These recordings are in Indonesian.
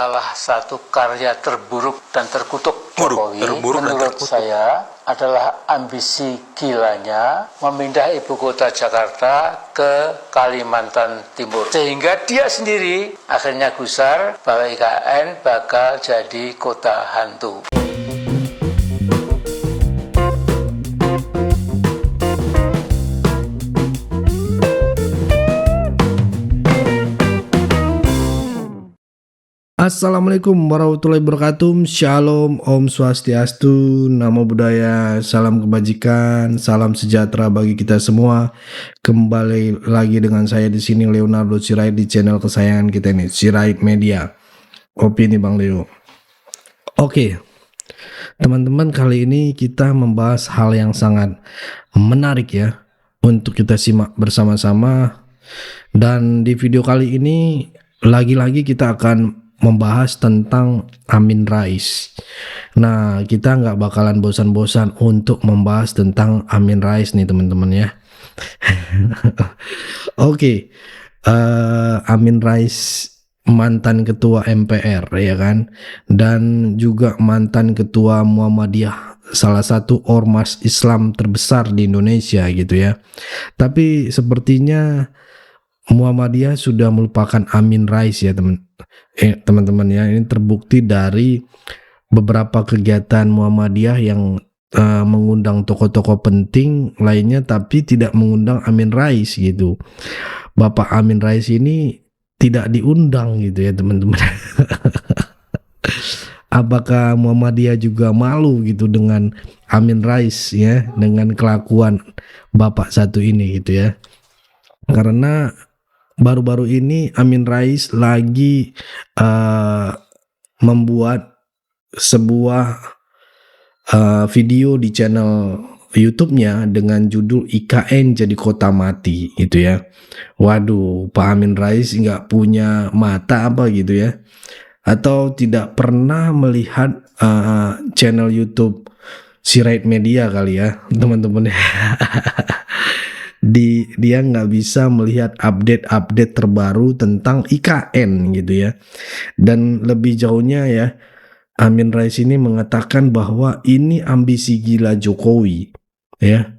Salah satu karya terburuk dan terkutuk Jokowi menurut saya adalah ambisi gilanya memindah ibu kota Jakarta ke Kalimantan Timur, sehingga dia sendiri akhirnya gusar bahwa IKN bakal jadi kota hantu. Assalamualaikum warahmatullahi wabarakatuh. Shalom, Om Swastiastu, Namo Buddhaya, salam kebajikan, salam sejahtera bagi kita semua. Kembali lagi dengan saya di sini Leonardo Sirait di channel kesayangan kita ini, Sirait Media. Opini Bang Leo. Oke. Teman-teman, kali ini kita membahas hal yang sangat menarik ya untuk kita simak bersama-sama. Dan di video kali ini lagi-lagi kita akan membahas tentang Amin Rais. Nah, kita nggak bakalan bosan-bosan untuk membahas tentang Amin Rais nih teman-teman ya. Oke. Amin Rais mantan ketua MPR ya kan, dan juga mantan ketua Muhammadiyah, salah satu ormas Islam terbesar di Indonesia gitu ya. Tapi sepertinya Muhammadiyah sudah melupakan Amin Rais ya teman-teman ya. Ini terbukti dari beberapa kegiatan Muhammadiyah yang mengundang tokoh-tokoh penting lainnya tapi tidak mengundang Amin Rais gitu. Bapak Amin Rais ini tidak diundang gitu ya teman-teman. Apakah Muhammadiyah juga malu gitu dengan Amin Rais ya, dengan kelakuan Bapak satu ini gitu ya. Karena baru-baru ini Amin Rais lagi membuat sebuah video di channel YouTube-nya dengan judul IKN jadi kota mati gitu ya. Waduh, Pak Amin Rais nggak punya mata apa gitu ya, atau tidak pernah melihat channel YouTube Sirait Media kali ya teman-teman. Dia nggak bisa melihat update terbaru tentang IKN gitu ya. Dan lebih jauhnya ya, Amin Rais ini mengatakan bahwa ini ambisi gila Jokowi ya.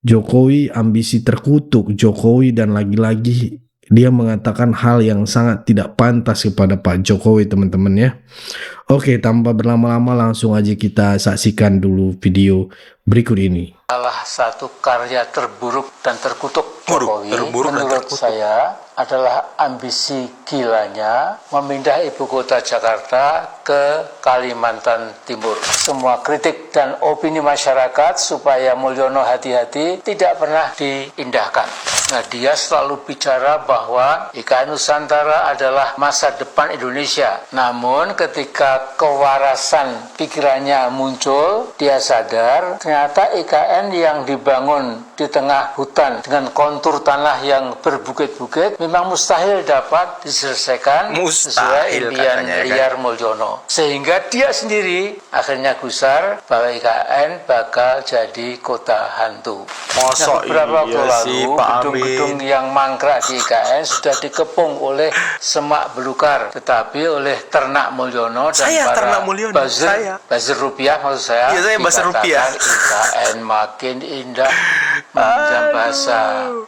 Jokowi ambisi terkutuk Jokowi, dan lagi-lagi dia mengatakan hal yang sangat tidak pantas kepada Pak Jokowi teman-teman ya. Oke, tanpa berlama-lama langsung aja kita saksikan dulu video berikut ini. Salah satu karya terburuk dan terkutuk Jokowi menurut saya adalah ambisi gilanya memindah ibu kota Jakarta ke Kalimantan Timur. Semua kritik dan opini masyarakat supaya Mulyono hati-hati tidak pernah diindahkan. Nah, dia selalu bicara bahwa IKN Nusantara adalah masa depan Indonesia. Namun ketika kewarasan pikirannya muncul, dia sadar ternyata IKN yang dibangun di tengah hutan dengan kontur tanah yang berbukit-bukit memang mustahil dapat diselesaikan sesuai impian liar Mulyono. Sehingga dia sendiri akhirnya gusar bahwa IKN bakal jadi kota hantu. Nah, beberapa waktu lalu gedung-gedung yang mangkrak di IKN sudah dikepung oleh semak belukar, tetapi oleh ternak Mulyono dan para buzzer rupiah maksud saya. Iya, saya buzzer rupiah. IKN makin indah, meminjam bahasa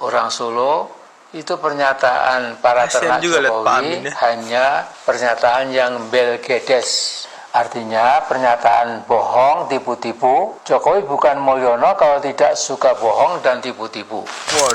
orang Solo. Itu pernyataan para ternak Jokowi hanya pernyataan yang belgedes. Artinya pernyataan bohong, tipu-tipu. Jokowi bukan Mulyono kalau tidak suka bohong dan tipu-tipu.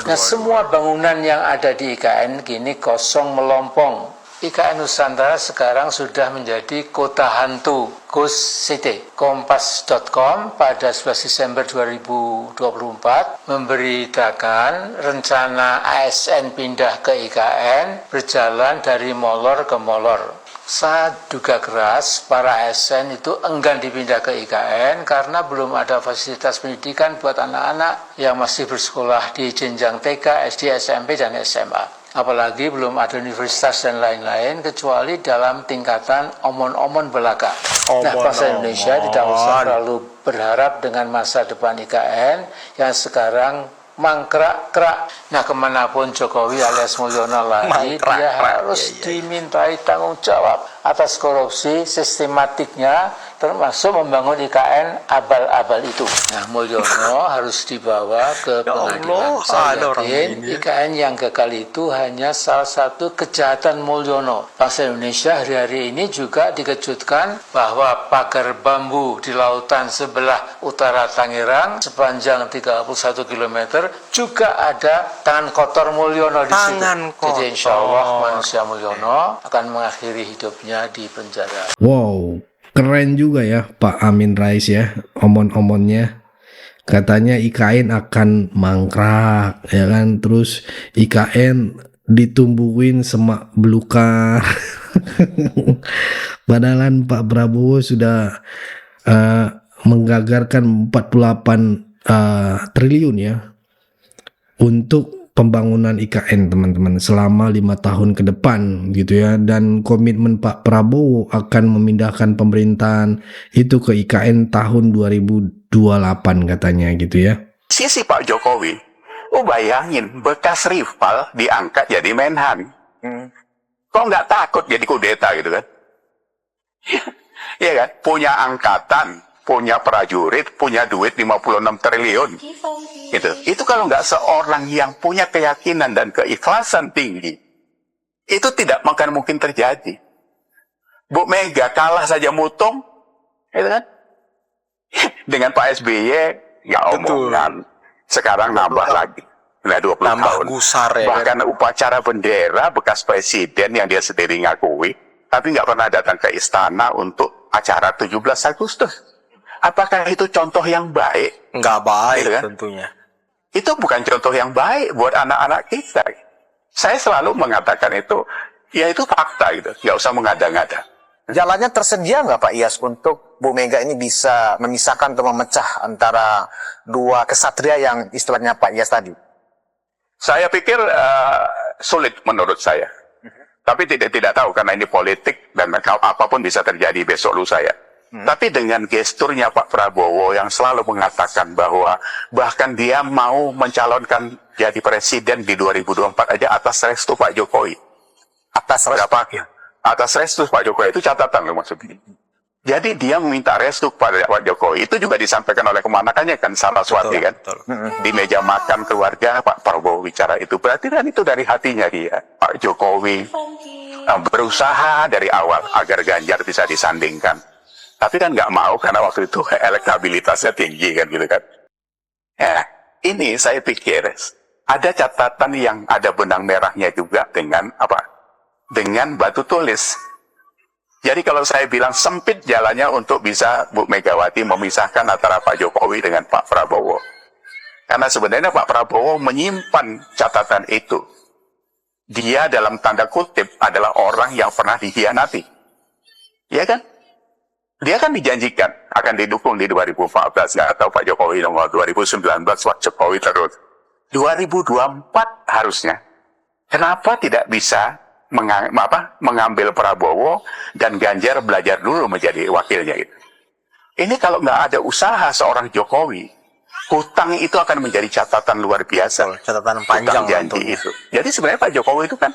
Nah, semua bangunan yang ada di IKN kini kosong melompong. IKN Nusantara sekarang sudah menjadi kota hantu, Ghost City. Kompas.com pada 11 Desember 2024 memberitakan rencana ASN pindah ke IKN berjalan dari molor ke molor. Saya duga keras para ASN itu enggan dipindah ke IKN karena belum ada fasilitas pendidikan buat anak-anak yang masih bersekolah di jenjang TK, SD, SMP, dan SMA. Apalagi belum ada universitas dan lain-lain kecuali dalam tingkatan omon-omon belaka. Nah, bangsa Indonesia tidak usah terlalu berharap dengan masa depan IKN yang sekarang mangkrak-krak. Nah, kemanapun Jokowi alias Mulyono lari, dia harus dimintai tanggung jawab atas korupsi sistematiknya, termasuk membangun IKN abal-abal itu. Nah, Mulyono harus dibawa ke pengadilan. Saya yakin IKN yang gagal itu hanya salah satu kejahatan Mulyono. Bangsa Indonesia hari-hari ini juga dikejutkan bahwa pagar bambu di lautan sebelah utara Tangerang sepanjang 31 km juga ada tangan kotor Mulyono di situ. Jadi insya Allah manusia Mulyono akan mengakhiri hidupnya di penjara. Wow, keren juga ya Pak Amin Rais ya, omon-omonnya. Katanya IKN akan mangkrak, ya kan? Terus IKN ditumbuhin semak belukar. Padahal Pak Prabowo sudah menggagarkan 48 triliun ya untuk pembangunan IKN teman-teman selama 5 tahun ke depan gitu ya, dan komitmen Pak Prabowo akan memindahkan pemerintahan itu ke IKN tahun 2028 katanya gitu ya. Sisi Pak Jokowi, bayangin bekas rival diangkat jadi Menhan. Kok nggak takut jadi kudeta gitu kan? Iya kan? Punya angkatan, punya prajurit, punya duit 56 triliun. Gitu. Itu kalau nggak seorang yang punya keyakinan dan keikhlasan tinggi, itu tidak akan mungkin terjadi. Bu Mega kalah saja mutung, gitu kan? Dengan Pak SBY, nggak omongan. Sekarang nambah lagi. Nah, 20 nambah tahun. gusar ya. Bahkan upacara bendera bekas presiden yang dia sendiri ngakui, tapi nggak pernah datang ke istana untuk acara 17 Agustus. Apakah itu contoh yang baik? Nggak baik Gitu kan? tentunya. Itu bukan contoh yang baik buat anak-anak kita. Saya selalu mengatakan itu, ya itu fakta gitu. Nggak usah mengada-ngada. Jalannya tersedia nggak Pak Iyas untuk Bu Mega ini bisa memisahkan atau memecah antara dua kesatria yang istilahnya Pak Iyas tadi? Saya pikir sulit menurut saya. Tapi tidak tahu karena ini politik dan apapun bisa terjadi besok lusa ya. Tapi dengan gesturnya Pak Prabowo yang selalu mengatakan bahwa bahkan dia mau mencalonkan jadi presiden di 2024 aja atas restu Pak Jokowi. Atas restu? Atas restu Pak Jokowi, itu catatan loh maksudnya. Jadi dia meminta restu pada Pak Jokowi. Itu juga disampaikan oleh kemanakannya kan, Saraswati kan. Di meja makan keluarga Pak Prabowo bicara itu. Berarti kan itu dari hatinya dia. Pak Jokowi berusaha dari awal agar Ganjar bisa disandingkan. Tapi kan nggak mau karena waktu itu elektabilitasnya tinggi kan gitu kan. Ya, ini saya pikir ada catatan yang ada benang merahnya juga dengan apa? Dengan batu tulis. Jadi kalau saya bilang sempit jalannya untuk bisa Bu Megawati memisahkan antara Pak Jokowi dengan Pak Prabowo. Karena sebenarnya Pak Prabowo menyimpan catatan itu. Dia dalam tanda kutip adalah orang yang pernah dikhianati. Ya kan? Dia kan dijanjikan akan didukung di 2014, nggak tahu Pak Jokowi nomor 2019 Pak Jokowi terus. 2024 harusnya. Kenapa tidak bisa mengambil Prabowo dan Ganjar belajar dulu menjadi wakilnya itu? Ini kalau nggak ada usaha seorang Jokowi, hutang itu akan menjadi catatan luar biasa. Catatan panjang hutang janji tentunya. itu. Jadi sebenarnya Pak Jokowi itu kan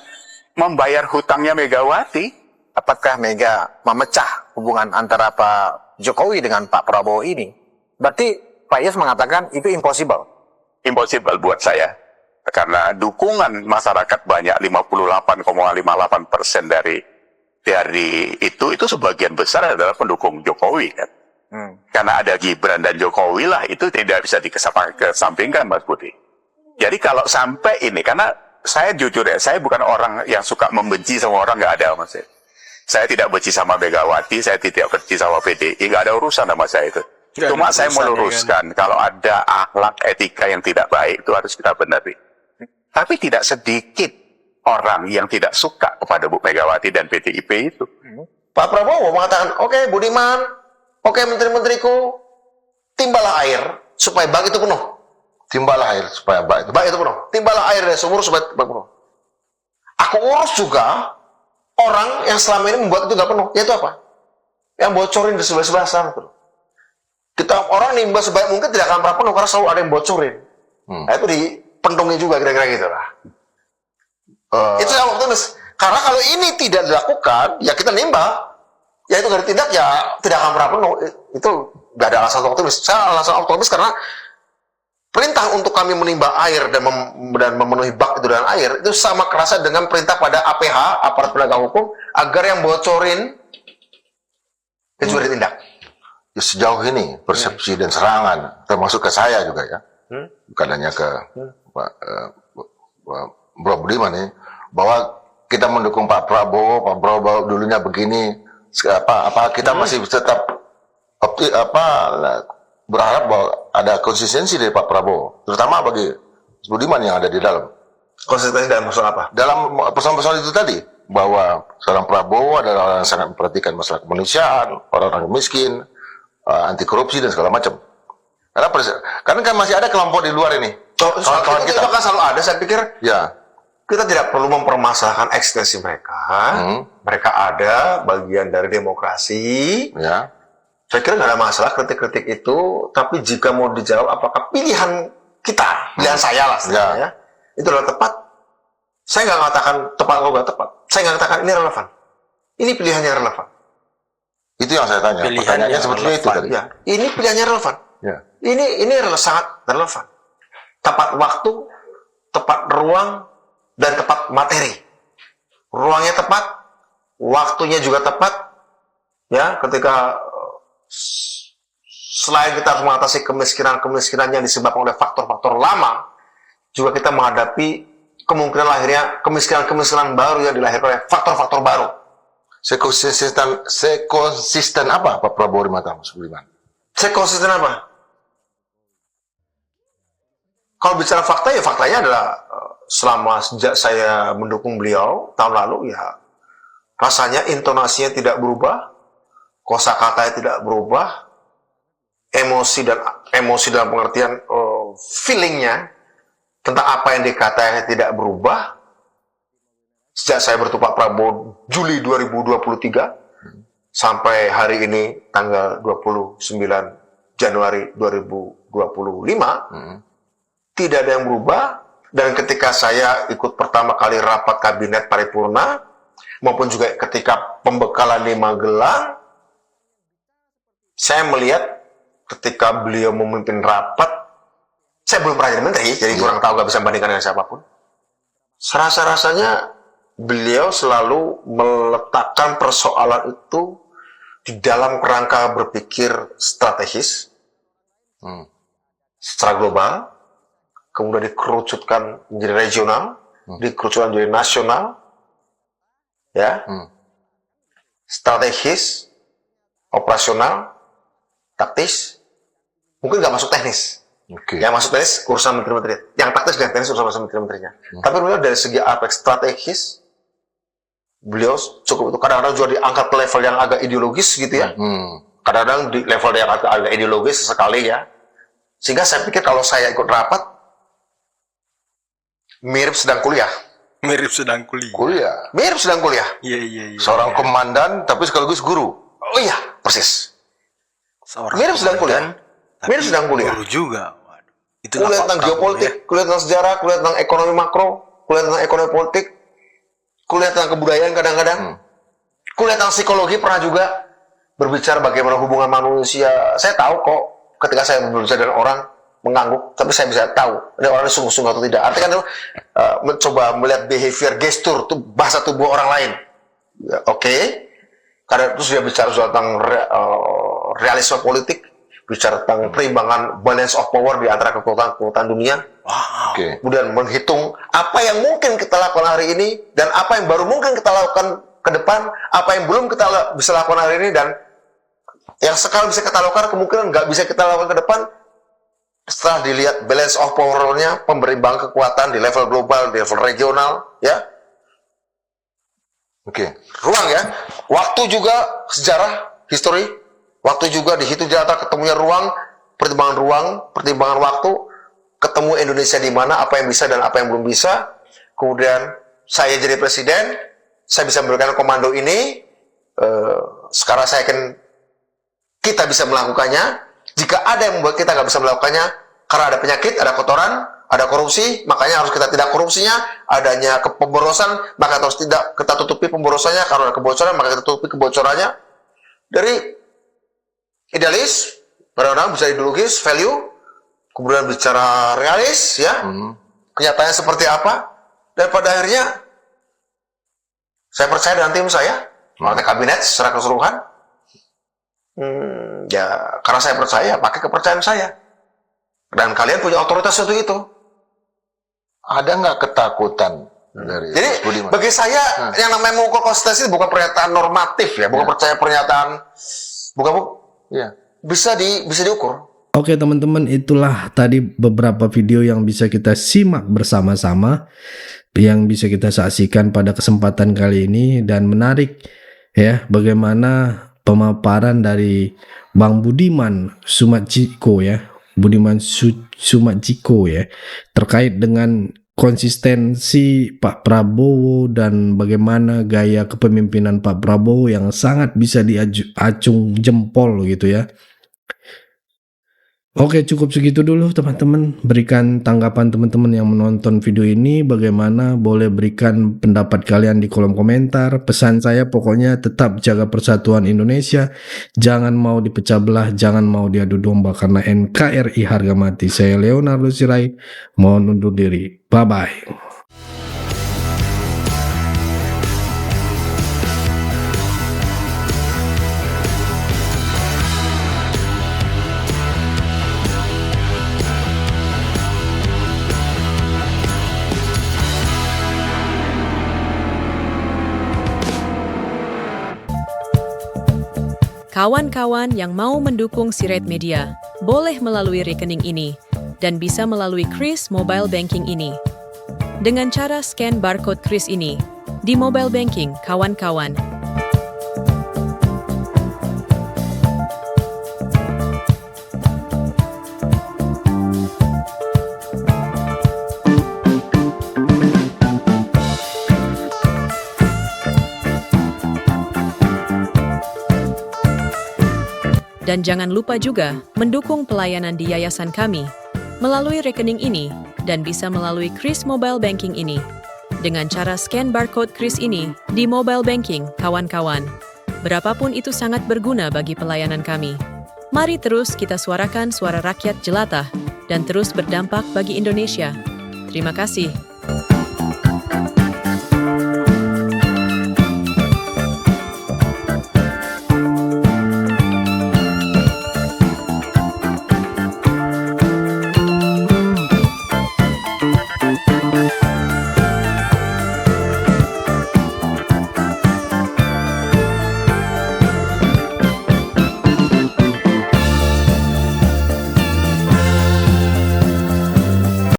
membayar hutangnya Megawati. Apakah Mega memecah hubungan antara Pak Jokowi dengan Pak Prabowo ini? Berarti Pak Iyas mengatakan itu impossible. Impossible buat saya. Karena dukungan masyarakat banyak, 58,58% dari itu sebagian besar adalah pendukung Jokowi kan. Karena ada Gibran dan Jokowi lah, itu tidak bisa dikesampingkan Mas Budi. Jadi kalau sampai ini, karena saya jujur ya, saya bukan orang yang suka membenci sama orang, nggak ada Mas. Saya tidak benci sama Megawati, saya tidak benci sama PDI, nggak ada urusan sama saya itu. Cuma saya meluruskan, kalau ada akhlak etika yang tidak baik, itu harus kita benahi. Tapi tidak sedikit orang yang tidak suka kepada Bu Megawati dan PDIP itu. Pak Prabowo mengatakan, oke Budiman, oke menteri-menteriku, timbalah air supaya bak itu penuh. Timbalah air supaya bak itu penuh. Timbalah air dari sumur supaya bak penuh. Aku urus juga orang yang selama ini membuat itu nggak penuh. Yaitu apa? Yang bocorin di sebelah-sebelah sana. Kita orang nimba sebaik mungkin tidak akan pernah penuh karena selalu ada yang bocorin. Nah itu dipendungi juga kira-kira gitu lah. Itu yang waktu Karena kalau ini tidak dilakukan, ya kita nimba. Ya itu nggak ditindak, ya tidak akan pernah penuh. Itu nggak ada alasan optimis. Saya alasan optimis karena perintah untuk kami menimba air dan memenuhi bak itu dengan air, itu sama kerasa dengan perintah pada APH, aparat penegak hukum, agar yang bocorin itu juga ditindak. Ya, sejauh ini persepsi dan serangan termasuk ke saya juga ya, bukan hanya ke Pak Bro Budiman ini, bahwa kita mendukung Pak Prabowo dulunya begini, apa kita masih tetap berharap bahwa ada konsistensi dari Pak Prabowo, terutama bagi Budiman yang ada di dalam. Konsistensi dalam masalah apa? Dalam persoalan-persoalan itu tadi, bahwa seorang Prabowo adalah orang yang sangat memperhatikan masalah kemanusiaan, orang-orang miskin, anti korupsi dan segala macam. Karena kan masih ada kelompok di luar ini. Kawan-kawan kita kan selalu ada. Saya pikir Ya, kita tidak perlu mempermasalahkan eksistensi mereka. Mereka ada bagian dari demokrasi. ya. Saya kira nggak ada masalah kritik-kritik itu. Tapi jika mau dijawab, apakah pilihan kita, pilihan saya lah sebenarnya, itu adalah tepat? Saya nggak mengatakan tepat atau nggak tepat. Saya nggak katakan ini relevan. Ini pilihannya relevan. Itu yang saya tanya. Pertanyaannya sebetulnya itu tadi. Ya, ini pilihannya relevan. Ya. Ini sangat relevan. Tepat waktu, tepat ruang, dan tepat materi. Ruangnya tepat, waktunya juga tepat. Ya, ketika selain kita harus mengatasi kemiskinan yang disebabkan oleh faktor-faktor lama, juga kita menghadapi kemungkinan lahirnya kemiskinan baru yang dilahirkan oleh faktor-faktor baru. Sekonsisten apa Pak Prabowo di mata Mas Budiman? Saya konsisten apa? Kalau bicara fakta, ya faktanya adalah selama sejak saya mendukung beliau tahun lalu, ya rasanya intonasinya tidak berubah, kosakatanya tidak berubah, emosi dalam pengertian feelingnya tentang apa yang dikatakan tidak berubah. Sejak saya bertemu Pak Prabowo Juli 2023 sampai hari ini tanggal 29 Januari 2025, tidak ada yang berubah. Dan ketika saya ikut pertama kali rapat kabinet paripurna, maupun juga ketika pembekalan di Magelang, saya melihat ketika beliau memimpin rapat, saya belum pernah jadi menteri, jadi kurang tahu, gak bisa membandingkan dengan siapapun. Serasa-rasanya beliau selalu meletakkan persoalan itu di dalam kerangka berpikir strategis, secara global, kemudian dikerucutkan menjadi regional, dikerucutkan menjadi nasional, ya, strategis, operasional, taktis, mungkin nggak masuk teknis. Yang masuk teknis urusan menteri-menteri, yang taktis dan teknis urusan menteri-menterinya. Tapi beliau dari segi aspek strategis, beliau cukup itu. Kadang-kadang juga diangkat ke level yang agak ideologis gitu ya. Kadang-kadang di level yang agak ideologis sekali ya. Sehingga saya pikir kalau saya ikut rapat, mirip sedang kuliah. Mirip sedang kuliah. Mirip sedang kuliah. Iya. Seorang komandan tapi sekaligus guru. Oh iya, persis. Mirip sedang kuliah. Mirip sedang kuliah. Guru juga. Kuliah tentang geopolitik, kuliah tentang sejarah, kuliah tentang ekonomi makro, kuliah tentang ekonomi politik, kuliah tentang kebudayaan kadang-kadang, kuliah tentang psikologi pernah juga, berbicara bagaimana hubungan manusia. Saya tahu kok ketika saya berbicara dengan orang mengangguk, tapi saya bisa tahu ini orangnya sungguh-sungguh atau tidak. Artinya kan mencoba melihat behavior, gestur, tuh bahasa tubuh orang lain. Ya, Oke. Karena terus dia bicara tentang realisme politik, bicara tentang perimbangan balance of power di antara kekuatan dunia. Kemudian menghitung apa yang mungkin kita lakukan hari ini dan apa yang baru mungkin kita lakukan ke depan, apa yang belum kita bisa lakukan hari ini dan yang sekarang bisa kita lakukan kemungkinan nggak bisa kita lakukan ke depan. Setelah dilihat balance of power-nya, pemberimbangan kekuatan di level global, di level regional, ya. Ruang ya, waktu juga sejarah, history. Waktu juga dihitung di antara ketemunya ruang, pertimbangan waktu, ketemu Indonesia di mana, apa yang bisa dan apa yang belum bisa. Kemudian saya jadi presiden, saya bisa memberikan komando ini. Sekarang saya yakin kita bisa melakukannya. Jika ada yang membuat kita nggak bisa melakukannya, karena ada penyakit, ada kotoran, Ada korupsi, makanya harus kita tidak korupsinya. Adanya pemborosan, maka harus tidak kita tutupi pemborosannya. Kalau ada kebocoran, maka kita tutupi kebocorannya. Dari idealis, kadang-kadang bisa ideologis, value, kemudian bicara realis, ya, kenyataannya seperti apa, dan pada akhirnya saya percaya dengan tim saya, partai kabinet secara keseluruhan. Ya, karena saya percaya, pakai kepercayaan saya. Dan kalian punya otoritas untuk itu. Ada nggak ketakutan dari Jadi Mas Budiman? bagi saya yang namanya mengukur konsistensi bukan pernyataan normatif ya, bukan percaya pernyataan, bukan Iya. bisa diukur. Oke teman-teman, itulah tadi beberapa video yang bisa kita simak bersama-sama, yang bisa kita saksikan pada kesempatan kali ini, dan menarik ya bagaimana pemaparan dari Bang Budiman Sumantjiko ya, Sumantjiko ya, terkait dengan konsistensi Pak Prabowo dan bagaimana gaya kepemimpinan Pak Prabowo yang sangat bisa diacung jempol gitu ya. Oke, cukup segitu dulu teman-teman. Berikan tanggapan teman-teman yang menonton video ini bagaimana, boleh berikan pendapat kalian di kolom komentar. Pesan saya pokoknya tetap jaga persatuan Indonesia, jangan mau dipecah belah, jangan mau diadu domba, karena NKRI harga mati. Saya Leonardo Sirait, mohon undur diri. Bye-bye. Kawan-kawan yang mau mendukung Sirait Media, boleh melalui rekening ini, dan bisa melalui Kris Mobile Banking ini. Dengan cara scan barcode Kris ini, di mobile banking kawan-kawan. Dan jangan lupa juga mendukung pelayanan di yayasan kami melalui rekening ini dan bisa melalui Kris Mobile Banking ini dengan cara scan barcode Kris ini di mobile banking kawan-kawan. Berapapun itu sangat berguna bagi pelayanan kami. Mari terus kita suarakan suara rakyat jelata dan terus berdampak bagi Indonesia. Terima kasih.